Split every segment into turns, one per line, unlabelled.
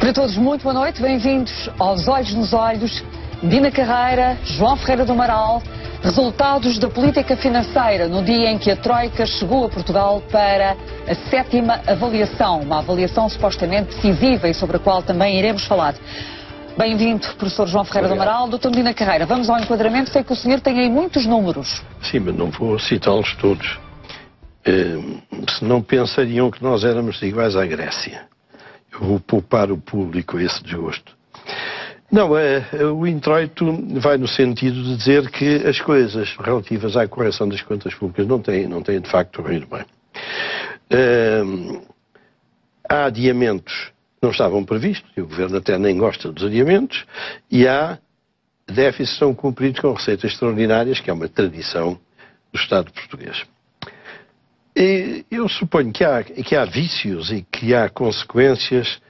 Para todos, muito boa noite, bem-vindos aos Olhos nos Olhos. Dina Carreira, João Ferreira do Amaral, resultados da política financeira no dia em que a Troika chegou a Portugal para a 7ª avaliação, uma avaliação supostamente decisiva e sobre a qual também iremos falar. Bem-vindo, professor João Ferreira do Amaral. Doutor Dina Carreira, vamos ao enquadramento. Sei que o senhor tem aí muitos números.
Sim, mas não vou citá-los todos. Senão pensariam que nós éramos iguais à Grécia. Eu vou poupar o público esse desgosto. Não, o introito vai no sentido de dizer que as coisas relativas à correção das contas públicas não têm de facto corrido bem. Há adiamentos que não estavam previstos, e o Governo até nem gosta dos adiamentos, e há déficits que são cumpridos com receitas extraordinárias, que é uma tradição do Estado português. E eu suponho que há vícios e que há consequências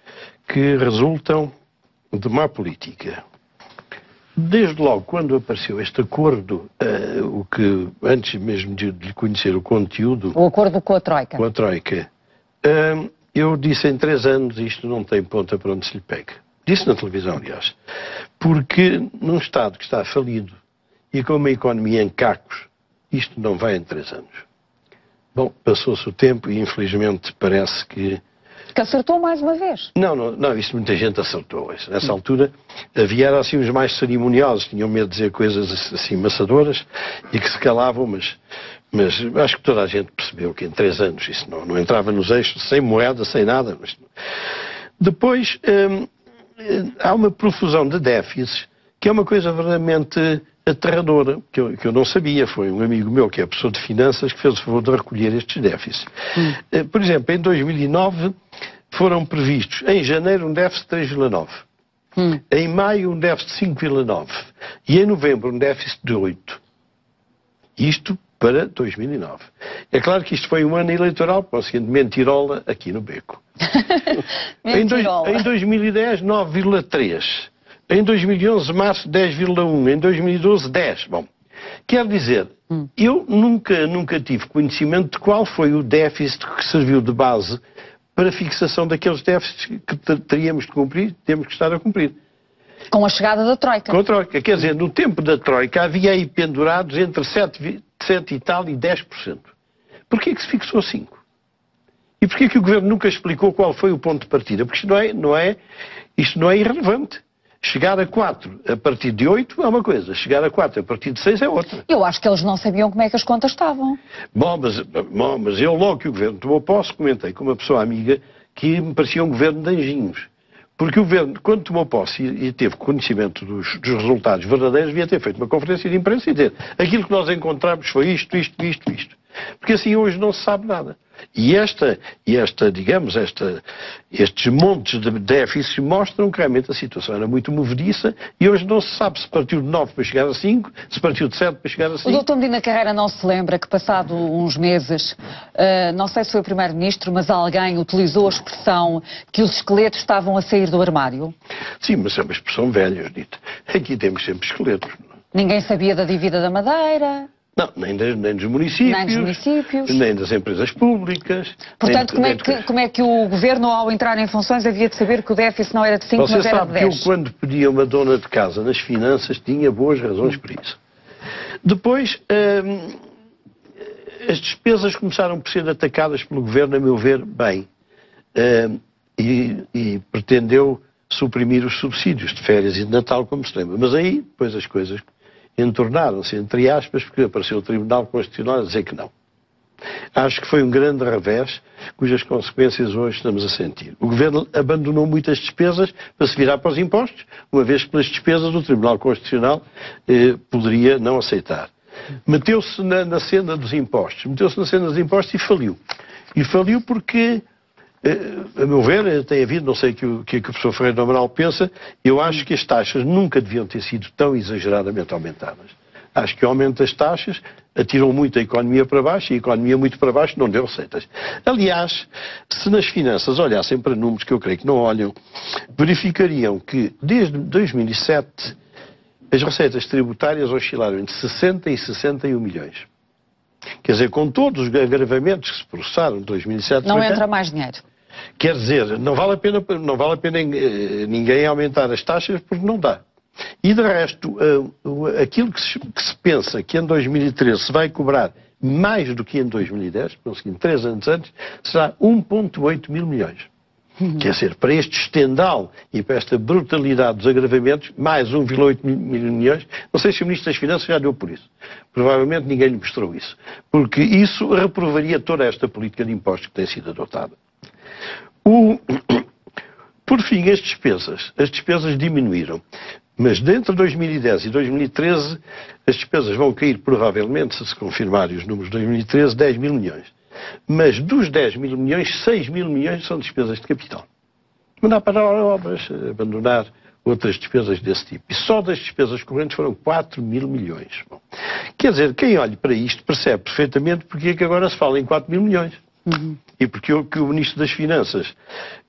que resultam de má política. Desde logo, quando apareceu este acordo, o que antes mesmo de lhe conhecer o conteúdo...
O acordo com a Troika.
Com a Troika. Eu disse em 3 anos, isto não tem ponta para onde se lhe pega. Disse na televisão, aliás. Porque num Estado que está falido e com uma economia em cacos, isto não vai em 3 anos. Bom, passou-se o tempo e infelizmente parece que...
Que acertou mais uma vez.
Não, isso muita gente acertou. Nessa altura havia assim os mais cerimoniosos, tinham medo de dizer coisas assim maçadoras e que se calavam, mas acho que toda a gente percebeu que em 3 anos isso não entrava nos eixos, sem moeda, sem nada. Mas... Depois há uma profusão de déficits que é uma coisa verdadeiramente aterradora, que eu não sabia. Foi um amigo meu, que é professor de finanças, que fez o favor de recolher estes déficits. Por exemplo, em 2009 foram previstos, em janeiro, um déficit de 3,9. Em maio, um déficit de 5,9. E em novembro, um déficit de 8. Isto para 2009. É claro que isto foi um ano eleitoral, conseguindo mentirola aqui no beco. Em 2010, 9,3. Em 2011, março, 10,1. Em 2012, 10. Bom, quer dizer, eu nunca tive conhecimento de qual foi o déficit que serviu de base para a fixação daqueles déficits que teríamos de cumprir, temos que estar a cumprir.
Com a chegada da Troika.
Com a Troika. Quer dizer, no tempo da Troika havia aí pendurados entre 7 e tal e 10%. Porquê que se fixou 5%? E porquê que o Governo nunca explicou qual foi o ponto de partida? Porque isto não é irrelevante. Chegar a 4 a partir de 8 é uma coisa, chegar a 4 a partir de 6 é outra.
Eu acho que eles não sabiam como é que as contas estavam.
Bom, mas eu logo que o Governo tomou posse, comentei com uma pessoa amiga que me parecia um Governo de anjinhos. Porque o Governo, quando tomou posse e teve conhecimento dos resultados verdadeiros, devia ter feito uma conferência de imprensa e dizer: aquilo que nós encontramos foi isto. Porque assim hoje não se sabe nada. E estes montes de déficits mostram que realmente a situação era muito movediça e hoje não se sabe se partiu de 9 para chegar a 5, se partiu de 7 para chegar a 5.
O doutor Dina Carreira não se lembra que, passado uns meses, não sei se foi o Primeiro-Ministro, mas alguém utilizou a expressão que os esqueletos estavam a sair do armário?
Sim, mas é uma expressão velha, Dita. Aqui temos sempre esqueletos.
Ninguém sabia da dívida da Madeira.
Não, nem dos municípios, nem das empresas públicas.
Portanto, como é que o Governo, ao entrar em funções, havia de saber que o déficit não era de 5, mas era de 10?
Você sabe que eu, quando pedia uma dona de casa nas finanças, tinha boas razões para isso. Depois, as despesas começaram por ser atacadas pelo Governo, a meu ver, bem. E pretendeu suprimir os subsídios de férias e de Natal, como se lembra. Mas aí, depois as coisas entornaram-se, entre aspas, porque apareceu o Tribunal Constitucional a dizer que não. Acho que foi um grande revés, cujas consequências hoje estamos a sentir. O Governo abandonou muitas despesas para se virar para os impostos, uma vez que pelas despesas o Tribunal Constitucional poderia não aceitar. Meteu-se na cena dos impostos, e faliu. E faliu porque, a meu ver, tem havido, não sei o que o professor Ferreira do Amaral pensa, eu acho que as taxas nunca deviam ter sido tão exageradamente aumentadas. Acho que o aumento das taxas atirou muito a economia para baixo e a economia muito para baixo não deu receitas. Aliás, se nas finanças olhassem para números que eu creio que não olham, verificariam que desde 2007 as receitas tributárias oscilaram entre 60 e 61 milhões. Quer dizer, com todos os agravamentos que se processaram em 2007...
Não entra mais dinheiro.
Quer dizer, não vale a pena ninguém aumentar as taxas porque não dá. E de resto, aquilo que se pensa que em 2013 se vai cobrar mais do que em 2010, pelo seguinte, 3 anos antes, será 1,8 mil milhões. Quer dizer, para este estendal e para esta brutalidade dos agravamentos, mais 1,8 mil milhões, não sei se o Ministro das Finanças já deu por isso. Provavelmente ninguém lhe mostrou isso. Porque isso reprovaria toda esta política de impostos que tem sido adotada. Por fim, as despesas diminuíram. Mas entre 2010 e 2013, as despesas vão cair provavelmente, se confirmarem os números de 2013, 10 mil milhões. Mas dos 10 mil milhões, 6 mil milhões são despesas de capital. Mandar parar obras, abandonar outras despesas desse tipo. E só das despesas correntes foram 4 mil milhões. Bom, quer dizer, quem olha para isto percebe perfeitamente porque é que agora se fala em 4 mil milhões. E porque o Ministro das Finanças,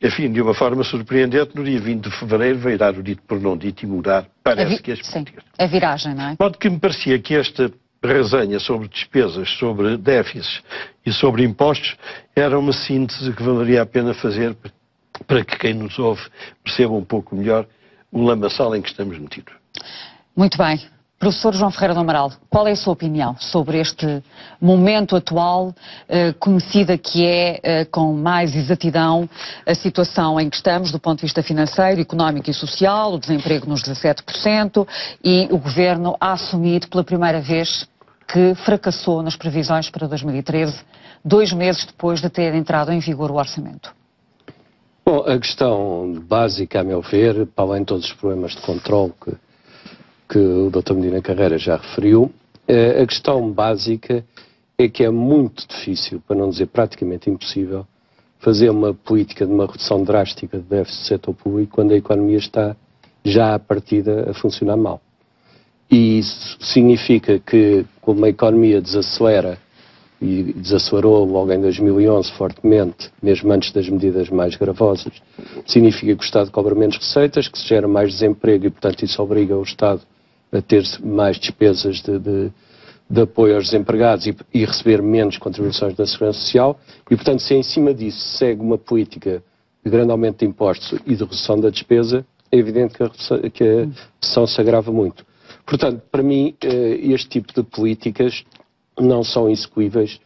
enfim, de uma forma surpreendente, no dia 20 de fevereiro veio dar o dito por não dito e mudar, parece que as políticas.
A viragem, não é?
Pode que me parecia que esta resenha sobre despesas, sobre déficits e sobre impostos era uma síntese que valeria a pena fazer para que quem nos ouve perceba um pouco melhor o lamaçal em que estamos metidos.
Muito bem. Professor João Ferreira do Amaral, qual é a sua opinião sobre este momento atual, conhecida que é, com mais exatidão, a situação em que estamos do ponto de vista financeiro, económico e social, o desemprego nos 17% e o Governo a assumir pela primeira vez que fracassou nas previsões para 2013, 2 meses depois de ter entrado em vigor o orçamento?
Bom, a questão básica, a meu ver, para além de todos os problemas de controle que o Dr. Medina Carreira já referiu, a questão básica é que é muito difícil, para não dizer praticamente impossível, fazer uma política de uma redução drástica de déficit do setor público quando a economia está já à partida a funcionar mal. E isso significa que, como a economia desacelera, e desacelerou logo em 2011 fortemente, mesmo antes das medidas mais gravosas, significa que o Estado cobra menos receitas, que se gera mais desemprego e, portanto, isso obriga o Estado a ter mais despesas de apoio aos desempregados e receber menos contribuições da Segurança Social e, portanto, se em cima disso segue uma política de grande aumento de impostos e de redução da despesa, é evidente que a recessão se agrava muito. Portanto, para mim, este tipo de políticas não são execuíveis,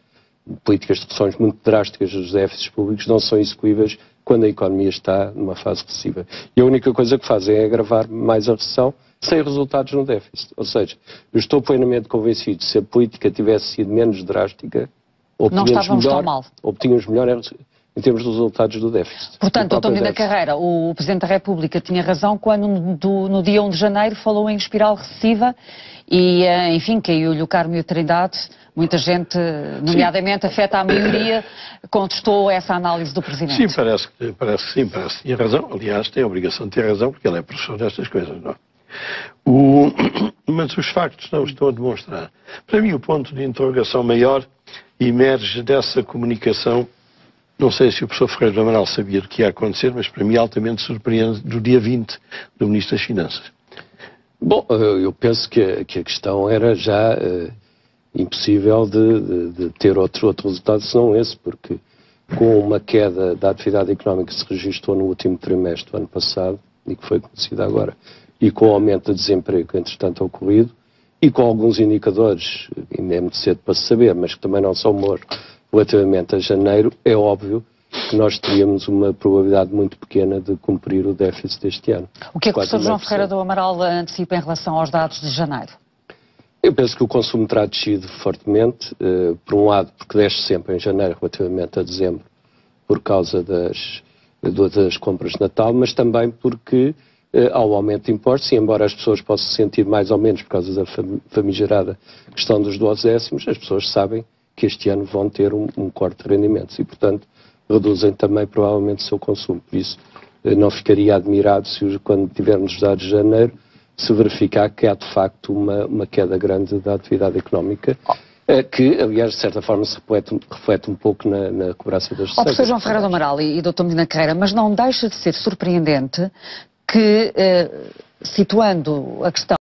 políticas de reduções muito drásticas dos déficits públicos não são execuíveis quando a economia está numa fase recessiva. E a única coisa que fazem é agravar mais a recessão sem resultados no déficit. Ou seja, eu estou plenamente convencido que se a política tivesse sido menos drástica, obtínhamos melhor em termos dos resultados do déficit.
Portanto, Dr. Medina Carreira, o Presidente da República tinha razão quando no dia 1 de janeiro falou em espiral recessiva e, enfim, caiu-lhe o Carmo e a Trindade. Muita gente, nomeadamente afeta a maioria, contestou essa análise do Presidente.
Sim, parece que sim, parece que tinha razão. Aliás, tem a obrigação de ter razão porque ele é professor destas coisas, não é? Mas os factos não estão a demonstrar. Para mim, o ponto de interrogação maior emerge dessa comunicação. Não sei se o professor Ferreira do Amaral sabia do que ia acontecer, mas para mim altamente surpreende do dia 20 do Ministro das Finanças.
Bom, eu penso que a questão era já impossível de ter outro resultado senão esse, porque com uma queda da atividade económica que se registrou no último trimestre do ano passado, e que foi conhecida agora, e com o aumento de desemprego que entretanto ocorrido, e com alguns indicadores, ainda é muito cedo para se saber, mas que também não são bons, relativamente a janeiro, é óbvio que nós teríamos uma probabilidade muito pequena de cumprir o déficit deste ano.
O que é que o professor João Ferreira do Amaral antecipa em relação aos dados de janeiro?
Eu penso que o consumo terá descido fortemente, por um lado porque desce sempre em janeiro relativamente a dezembro, por causa das compras de Natal, mas também porque há o aumento de impostos, e embora as pessoas possam se sentir mais ou menos por causa da famigerada questão dos 12 décimos, as pessoas sabem que este ano vão ter um corte de rendimentos e, portanto, reduzem também provavelmente o seu consumo. Por isso, não ficaria admirado se quando tivermos os dados de janeiro se verificar que há de facto uma queda grande da atividade económica, que, aliás, de certa forma se reflete um pouco na cobrança das receitas.
Professor João Ferreira do Amaral e Dr. Medina Carreira, mas não deixa de ser surpreendente que, situando a questão